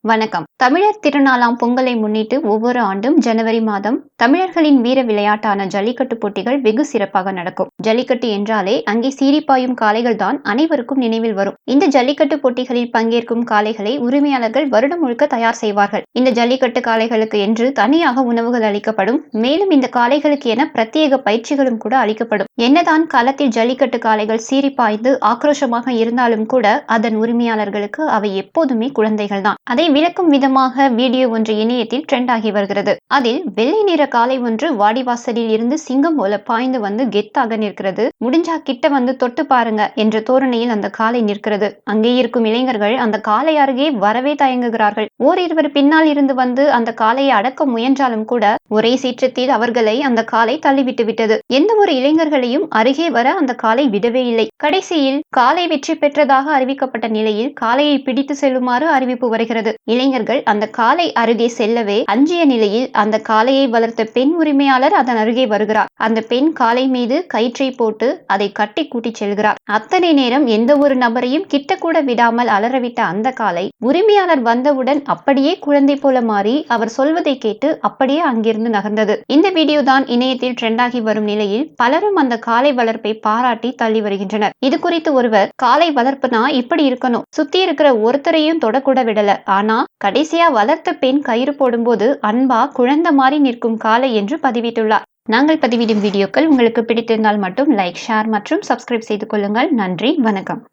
வணக்கம். தமிழர் திருநாளாம் பொங்கலை முன்னிட்டு ஒவ்வொரு ஆண்டும் ஜனவரி மாதம் தமிழர்களின் வீர விளையாட்டான ஜல்லிக்கட்டு போட்டிகள் வெகு சிறப்பாக நடக்கும். ஜல்லிக்கட்டு என்றாலே அங்கே சீறிப்பாயும் காளைகள் தான் அனைவருக்கும் நினைவில் வரும். இந்த ஜல்லிக்கட்டு போட்டிகளில் பங்கேற்கும் காளைகளை உரிமையாளர்கள் வருடம் முழுக்க தயார் செய்வார்கள். இந்த ஜல்லிக்கட்டு காளைகளுக்கு என்று தனியாக உணவுகள் அளிக்கப்படும். மேலும் இந்த காளைகளுக்கு என பிரத்யேக பயிற்சிகளும் கூட அளிக்கப்படும். என்னதான் களத்தில் ஜல்லிக்கட்டு காளைகள் சீறிப்பாய்ந்து ஆக்ரோஷமாக இருந்தாலும் கூட அதன் உரிமையாளர்களுக்கு அவை எப்போதுமே குழந்தைகள் தான். அதை விளக்கும் விதமாக வீடியோ ஒன்று இணையத்தில் ட்ரெண்ட் ஆகி வருகிறது. அதில் வெள்ளை நிற காளை ஒன்று வாடிவாசலில் இருந்து சிங்கம் போல பாய்ந்து வந்து கெத்தாக நிற்கிறது. முடிஞ்சா கிட்ட வந்து தொட்டு பாருங்க என்ற தோரணையில் அந்த காளை நிற்கிறது. அங்கே இருக்கும் இளைஞர்கள் அந்த காளை அருகே வரவே தயங்குகிறார்கள். ஓரிருவர் பின்னால் இருந்து வந்து அந்த காளையை அடக்க முயன்றாலும் கூட ஒரே சீற்றத்தில் அவர்களை அந்த காளை தள்ளிவிட்டு விட்டது. எந்த ஒரு இளைஞர்களையும் அருகே வர அந்த காளை விடவே இல்லை. கடைசியில் காளை வெற்றி பெற்றதாக அறிவிக்கப்பட்ட நிலையில் காளையை பிடித்து செல்லுமாறு அறிவிப்பு வருகிறது. இளைஞர்கள் அந்த காளை அருகே செல்லவே அஞ்சிய நிலையில் அந்த காளையை வளர்த்த பெண் உரிமையாளர் அதன் அருகே வருகிறார். அந்த பெண் காளை மீது கயிற்றை போட்டு அதை கட்டி கூட்டிச் செல்கிறார். அத்தனை நேரம் எந்த ஒரு நபரையும் கிட்ட கூட விடாமல் அலறவிட்ட அந்த காளை உரிமையாளர் வந்தவுடன் அப்படியே குழந்தை போல மாறி அவர் சொல்வதை கேட்டு அப்படியே அங்கிருந்து நகர்ந்தது. இந்த வீடியோ தான் இணையத்தில் ட்ரெண்டாகி வரும் நிலையில் பலரும் அந்த காளை வளர்ப்பை பாராட்டி தள்ளி வருகின்றனர். இது குறித்து ஒருவர், காளை வளர்ப்புனா இப்படி இருக்கணும், சுத்தி இருக்கிற ஒருத்தரையும் தொடக்கூட விடல, ஆனா கடைசியா வளர்த்த பெண் கயிறு போடும்போது அன்பா குழந்தை மாறி நிற்கும் காளை என்று பதிவிட்டுள்ளார். நாங்கள் பதிவிடும் வீடியோக்கள் உங்களுக்கு பிடித்திருந்தால் மட்டும் லைக், ஷேர் மற்றும் சப்ஸ்கிரைப் செய்து கொள்ளுங்கள். நன்றி, வணக்கம்.